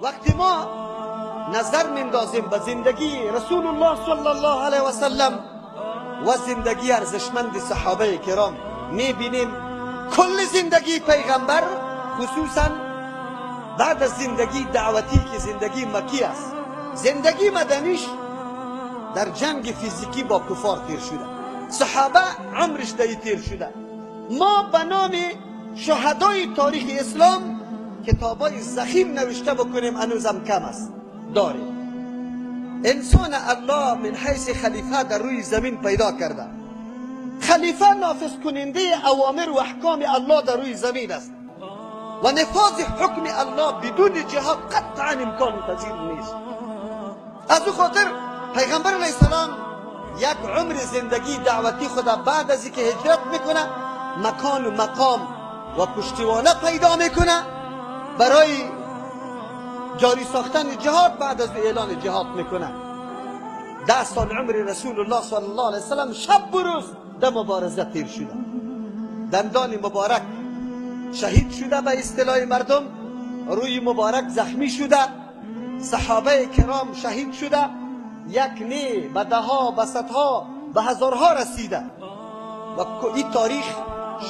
وقتی ما نظر میندازیم به زندگی رسول الله صلی الله علیه و سلم و زندگی ارزشمند صحابه کرام، میبینیم کل زندگی پیغمبر، خصوصا بعد از زندگی دعوتی که زندگی مکی است، زندگی مدنیش در جنگ فیزیکی با کفار تیر شده. صحابه عمرش دی تیر شده. ما به نام شهدای تاریخ اسلام کتابای ضخیم نوشته بکنیم هنوزم کم است. داریم انسان الله من حیث خلیفه در روی زمین پیدا کرده. خلیفه نافذ کننده اوامر و احکام الله در روی زمین است و نفاذ حکم الله بدون جهاد قطعا امکان پذیر نیست. از او خاطر پیغمبر علیه السلام یک عمر زندگی دعوتی خدا بعد از اینکه هجرت میکنه مکان و مقام و پشتوانه پیدا میکنه برای جاری ساختن جهاد. بعد از اعلان جهاد میکنه 10 سال عمر رسول الله صلی الله علیه وسلم شب و روز در مبارزه تیر شده. دندان مبارک شهید شده به اصطلاح مردم، روی مبارک زخمی شده، صحابه کرام شهید شده، یک نی به دهها به صدها به هزارها رسیده و این تاریخ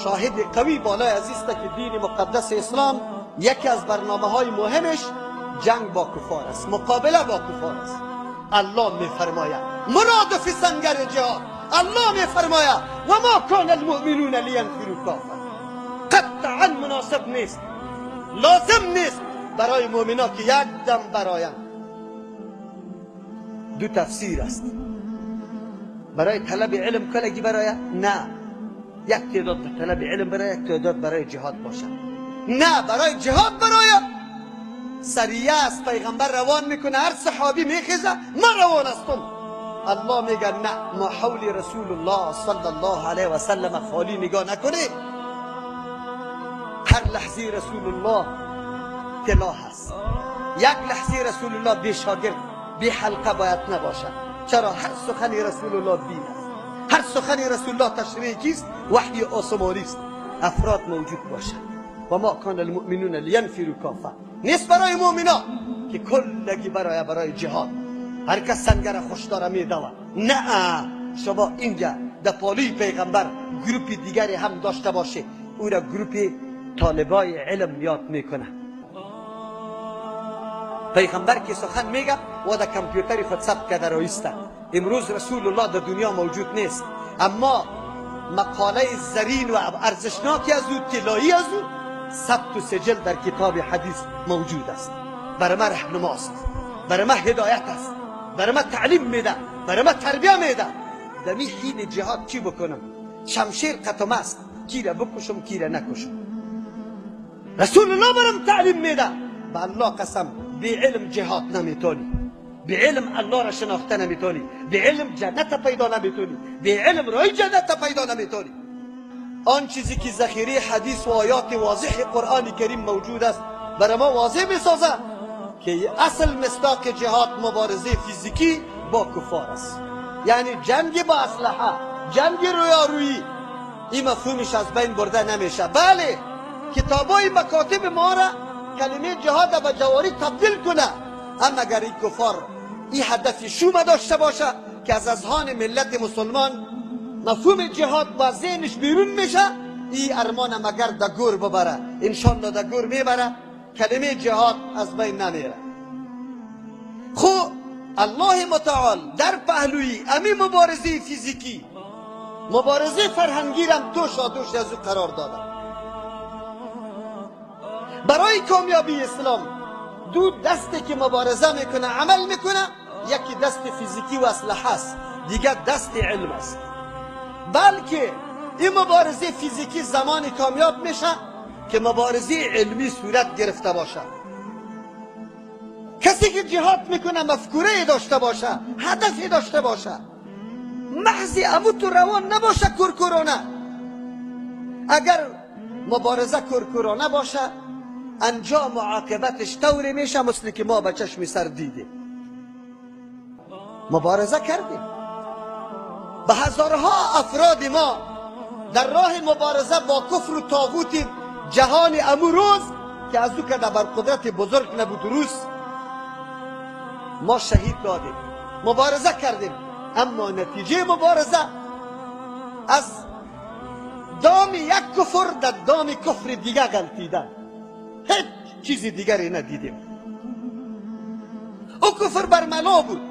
شاهد قوی بالای عزیز است که دین مقدس اسلام یکی از برنامه های مهمش جنگ با کفار است، مقابله با کفار است. الله میفرماید مرادف سنگر جهاد، الله میفرماید و ما کان المؤمنون لینفروا کافر. قطعا مناسب نیست، لازم نیست برای مؤمنان که یک دم برایند. دو تفسیر است. برای طلب علم کلگی برای نه، یک تعداد طلب علم برای، یک تعداد برای جهاد باشد. نه، برای جهاد برای سریعه است. پیغمبر روان میکنه، هر صحابی میخیزه من روان هستم. الله میگه نه، ما حول رسول الله صلی الله علیه و سلم خالی نگاه نکنه. هر لحظه رسول الله تلاح است. یک لحظه رسول الله بی شاگرد بی حلقه باید نباشد. چرا؟ هر سخن رسول الله دین است. هر سخن رسول الله تشریع کیست؟ وحی آسمانی است. افراد موجود باشد. و ما کان المؤمنون لینفروا کافه. نیست برای مؤمنان که کلگی برای جهاد هر کس سنگر خوش داره میدوه. نه، شما اینجا در پالوی پیغمبر گروپ دیگری هم داشته باشه، او را گروپ طالبای علم یاد میکنه. پیغمبر که سخن میگه و در کامپیوتری خود ثبت کرده رایسته. امروز رسول الله در دنیا موجود نیست، اما مقاله زرین و ارزشناکی از او، طلایی از او ثبت و سجل در کتاب حدیث موجود است. برای ما رهنماست، برای ما هدایت است، برای ما تعلیم میده، برای ما تربیه میده. در این حین جهاد چی بکنم؟ شمشیر قطم است، کی را بکشم کی را نکشم. رسول الله برام تعلیم میده. به الله قسم به علم جهاد نمیتونی، به علم الله را شناخته نمیتونی، به علم جنت پیدا نمیتونی، به علم راه جنت پیدا نمیتونی. آن چیزی که ذخیره حدیث و آیات واضح قرآن کریم موجود است برای ما واضح میسازه که اصل مصداق جهاد مبارزه فیزیکی با کفار است. یعنی جنگ با اسلحه، جنگ رویارویی، این مفهومش از بین برده نمیشه. بله، کتابای مکاتب ما را کلمه جهاد به جواری تبدیل کنه، اما اگر این کفار این هدف شوم داشته باشه که از اذهان ملت مسلمان مفهوم جهاد با ذهنش بیرون میشه، این ارمان مگر در گور ببره، انشالله در گور میبره، کلمه جهاد از بین نمیره. خب الله متعال در پهلوی امی مبارزه فیزیکی، مبارزه فرهنگی هم دوش از او قرار داده. برای کامیابی اسلام دو دستی که مبارزه میکنه عمل میکنه، یکی دست فیزیکی و اسلحه است، دیگر دست علم است. بلکه این مبارزه فیزیکی زمانی کامیاب میشه که مبارزه علمی صورت گرفته باشه. کسی که جهاد میکنه مفکوره داشته باشه، هدفی داشته باشه، محض امو تو روان نباشه کرکرانه. اگر مبارزه کرکرانه باشه انجام و عاقبتش طوری میشه مثل که ما به چشم سر دیدیم. مبارزه کردیم، به هزارها افراد ما در راه مبارزه با کفر و طاغوت جهان امروز که از او که در قدرت بزرگ نبود روس ما شهید دادیم، مبارزه کردیم، اما نتیجه مبارزه از دام یک کفر در دام کفر دیگه غلطیدن، هیچ چیز دیگری ندیدیم. او کفر برملا بود،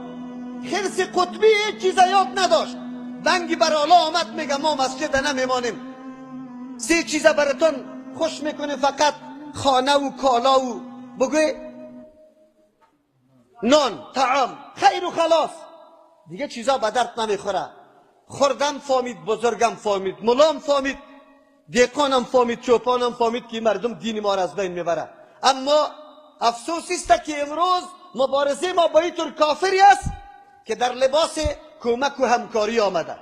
خرس قطبی هیچ چیز یاد نداشت، بنگی بر آلا آمد میگه ما مسجد نمیمانیم، سه چیز براتون خوش میکنه، فقط خانه و کالا و بگوی نان طعام خیر و خلاص، دیگه چیزا به درد نمیخوره. خوردم فهمید، بزرگم فهمید، ملام فهمید، دیقانم فهمید، چوپانم فهمید که مردم دین ما را از بین میبره. اما افسوس است که امروز مبارزه ما با این طور کافری است که در لباس کمک و همکاری آمده،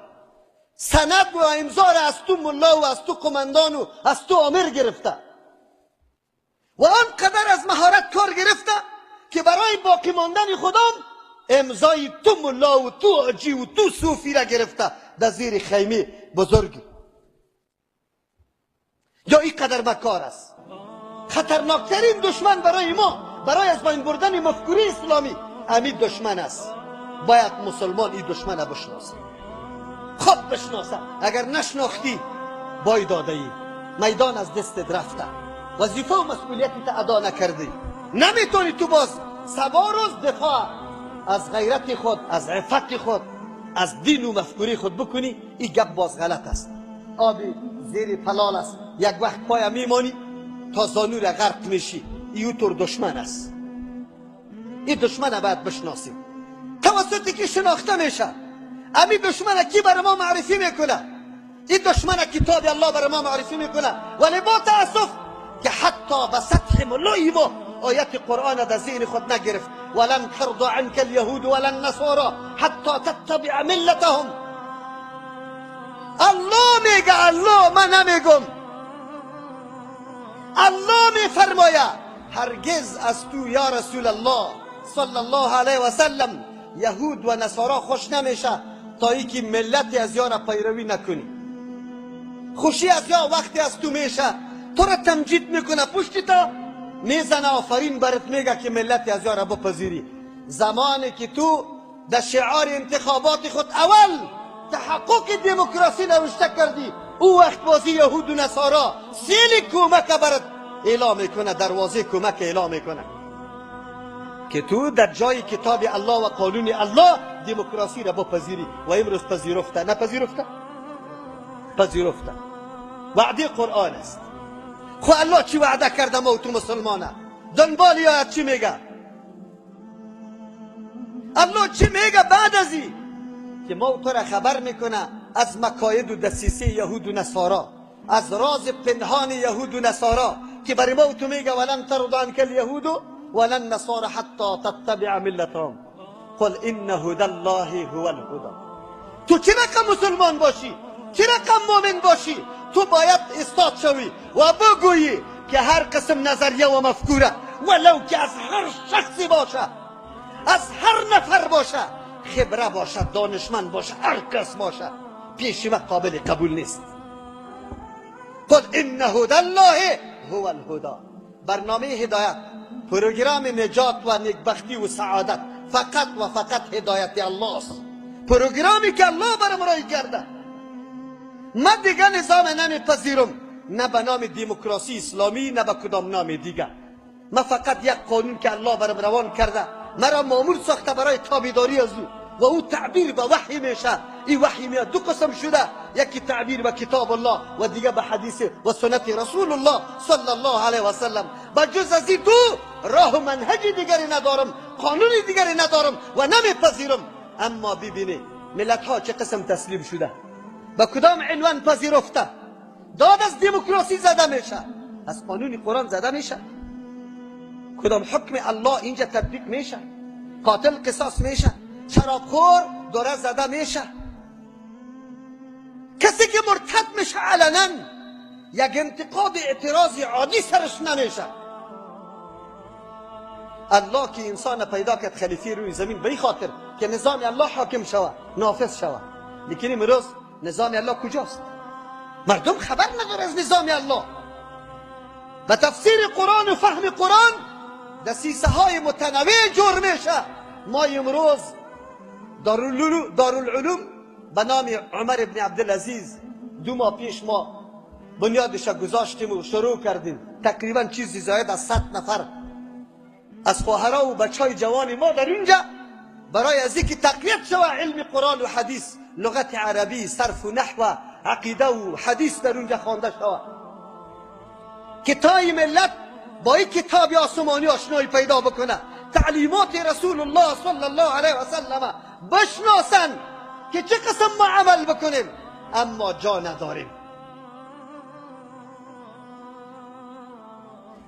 سند و امضا را از تو ملا و از تو قماندان و از تو آمر گرفته و آنقدر از مهارت کار گرفته که برای باقی ماندن خودم امضای تو ملا و تو حاجی و تو صوفی را گرفته در زیر خیمه بزرگی. یا این قدر مکار است. خطرناکترین دشمن برای ما، برای از بین بردن مفکوره اسلامی، همین دشمن است. باید مسلمان این دشمن را بشناسه، خود بشناسه. اگر نشناختی بای داده ای، میدان از دستت رفته، وظیفه و مسئولیتی تا ادا نکردی، نمیتونی تو باز سبا روز دفاع از غیرت خود، از عفت خود، از دین و مفکوره خود بکنی. این گپ باز غلط است. آبی زیر پلال است، یک وقت پای میمانی تا زانو را غرق میشی. این طور دشمن است. این دشمن باید بشناسیم. توسطی که شناخته میشه. امی دشمن کی برای ما معرفی میکنه؟ این دشمن کتاب الله برای ما معرفی میکنه. ولی با تاسف که حتی به سطح ملای ما آیت قرآن در ذهن خود نگرفت. ولن ترضى عنك اليهود ولا النصارى حتى تتبع ملتهم. الله میگه، الله، من نمیگم. الله میفرماید هرگز از تو یا رسول الله صلی الله علیه و سلم یهود و نصارا خوش نمیشه تا ای که ملت از یارا پیروی نکنی. خوشی از یا وقتی از تو میشه تو را تمجید میکنه، پشتی تا میزنه، آفرین برات میگه که ملت از یارا بپذیری. زمانی که تو در شعار انتخابات خود اول تحقق دموکراسی نوشته کردی، او وقت بازی یهود و نصارا سیل کمک برات اعلام میکنه، دروازه کمک اعلام میکنه که تو در جای کتاب الله و قانون الله دموکراسی را بپذیری. و امروز پذیرفته، نپذیرفته؟ پذیرفته. وعده قرآن است. خو الله چی وعده کرده ما و تو مسلمانه؟ دنبال آیت چی میگه؟ الله چی میگه بعد از این که ما تو را خبر میکنه از مکاید و دسیسه یهود و نصارا، از راز پنهان یهود و نصارا که برای ما تو میگه ولن ترضى عنك اليهود ولا النصارى حتى تتبع ملتهم قل ان هدى الله هو الهدى. تو چه رقم مسلمان باشی، چه رقم مؤمن باشی، تو باید استاد شوی و بگویی که هر قسم نظریه و مفکوره ولو که از هر شخصی باشه، از هر نفر باشه، خبره باشه، دانشمند باشه، هر کس باشه، پیش ما قابل قبول نیست. قل ان هدى الله هو الهدى. برنامه هدایت، پروگرام نجات و نیکبختی و سعادت فقط و فقط هدایت الله است. پروگرامی که الله برام رای کرده. من دیگه نظام نمیپذیرم، نه به نام دموکراسی اسلامی نه به کدام نام دیگه. من فقط یک قانون که الله برام روان کرده مرا مامور ساخته برای تابعداری از او و او تعبیر به وحی میشه. این وحی میاد دو قسم شده، یکی تعبیر به کتاب الله و دیگه به حدیث و سنت رسول الله صلی الله علیه و سلم. با جز از این دو راه و منهج دیگری ندارم، قانونی دیگری ندارم و نمیپذیرم. اما ببینی ملت ها چه قسم تسلیم شده، با کدام عنوان پذیرفته؟ داد از دموکراسی زده میشه، از قانون قرآن زده میشه، کدام حکم الله اینجا تطبیق میشه، قاتل قصاص میشه، شرابخور داره زده میشه. کسی که مرتد میشه علنا یک انتقاد اعتراضی عادی سرش نمیشه. الله که انسان پیدا کرد خلیفه روی زمین به این خاطر که نظام الله حاکم شوه، نافذ شوه. لیکن امروز نظام الله کجاست؟ مردم خبر نداره از نظام الله. به تفسیر قرآن و فهم قرآن دسیسه های متنوع جور میشه ما امروز دارالعلوم به نام عمر ابن عبدالعزیز 2 ماه پیش ما بنیادش گذاشتیم و شروع کردیم. تقریبا چیزی زاید از 100 نفر از خواهرها و بچهای جوان ما در اینجا برای از اینکه تقویت شود علم قرآن و حدیث، لغت عربی، صرف و نحو، عقیده و حدیث در اونجا خوانده شود که تا این ملت با این کتاب آسمانی آشنایی پیدا بکنه، تعلیمات رسول الله صلی الله علیه و سلم بشناسن که چه قسم ما عمل بکنیم. اما جا نداریم.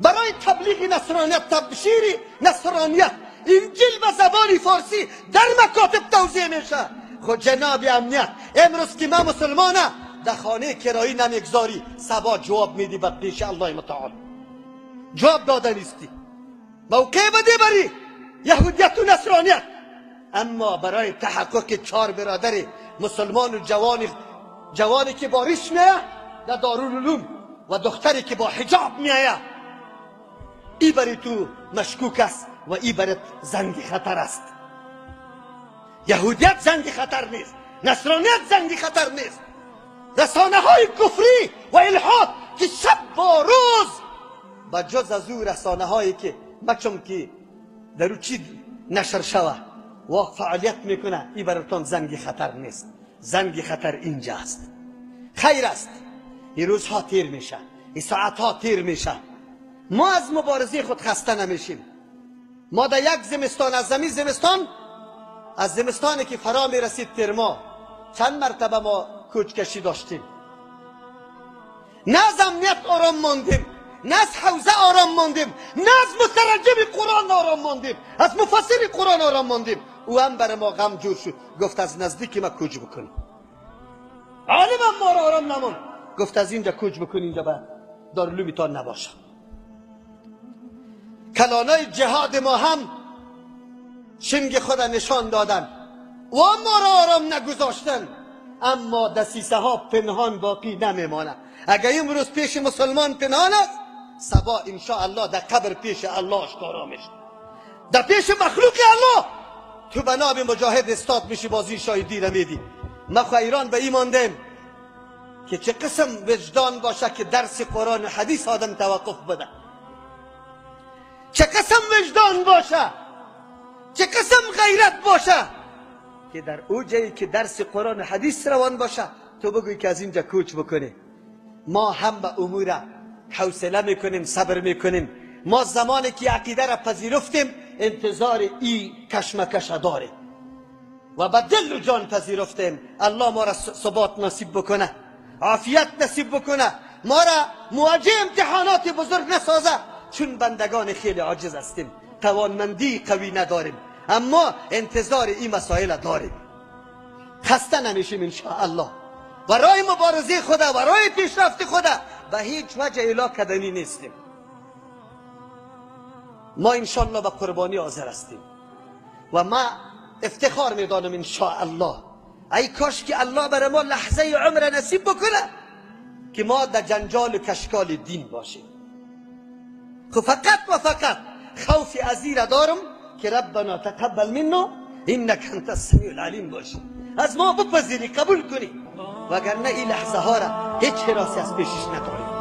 برای تبلیغ نصرانیت، تبشیر نصرانیت، انجیل به زبان فارسی در مکاتب توزیع میشه. خود جناب امنیت امروز که ما مسلمانه در خانه کرایی نمیگذاری، سبا جواب میدی به پیش الله متعال. جواب داده نیستی، موقع بده بری یهودیت و نصرانیت. اما برای تحقق 4 برادر مسلمان و جوانی که با ریش میه در دارالعلوم و دختری که با حجاب میه، ای بری تو مشکوک است و ای برت زنگ خطر است. یهودیت زنگ خطر نیست، نصرانیت زنگ خطر نیست. رسانه های کفری و الحاد که شب با روز با جز از او رسانه هایی که بچم که در او چی نشر شوه و فعالیت میکنه، ای براتون زنگ خطر نیست. زنگ خطر اینجا است. خیر است، این روزها تیر میشه، این ساعتها تیر میشه. ما از مبارزه خود خسته نمیشیم. ما در یک زمستان از زمستان از زمستانی که فرا میرسید تیر ما چند مرتبه ما کوچکشی داشتیم. نه از امنیت آرام ماندیم، نه از حوزه آرام ماندیم، نه از مترجم قرآن آرام ماندیم، از مفسر قرآن آرام ماندیم. او هم بر ما غم جور شد، گفت از نزدیک ما کوچ بکن. عالم هم ما را آرام نمون، گفت از اینجا کوچ بکن، اینجا به دارالعلومتان نباشه. کلانای جهاد ما هم شنگ خود نشان دادن و ما را آرام نگذاشتن. اما دسیسه ها پنهان باقی نمیمانه. اگر امروز پیش مسلمان پنهان است، صبا انشاءالله در قبر پیش الله آشکارا میشه. در پیش مخلوق الله تو به نام مجاهد استاد میشی، بازی شاهدی نمیدی. ما خو ایران به این ماندیم که چه قسم وجدان باشه که درس قرآن و حدیث آدم توقف بده، چه قسم وجدان باشه، چه قسم غیرت باشه که در او جایی که درس قرآن و حدیث روان باشه تو بگوی که از اینجا کوچ بکنه. ما هم به امور حوصله میکنیم، صبر میکنیم. ما زمانی که عقیده را پذیرفتیم انتظار ای کشمکش داره و به دل و جان پذیرفتیم. الله ما را ثبات نصیب بکنه، عافیت نصیب بکنه، ما را مواجه امتحانات بزرگ نسازه، چون بندگان خیلی عاجز هستیم، توانمندی قوی نداریم، اما انتظار این مسائل داریم. خسته نمیشیم انشاءالله. برای مبارزه خدا، برای پیشرفت خدا به هیچ وجه الا کدنی نیستیم. ما انشاءالله به قربانی حاضر هستیم و ما افتخار میدانم انشاءالله. ای کاش که الله برای ما لحظه عمر نصیب بکنه که ما در جنجال و کشکال دین باشیم. خب فقط و فقط خوف ازیر دارم که ربنا تقبل منا انک انت السمیع العلیم باشی، از ما بپذیری، قبول کنی، وگرنه این لحظه ها را هیچ حراسی از پیشش نداریم.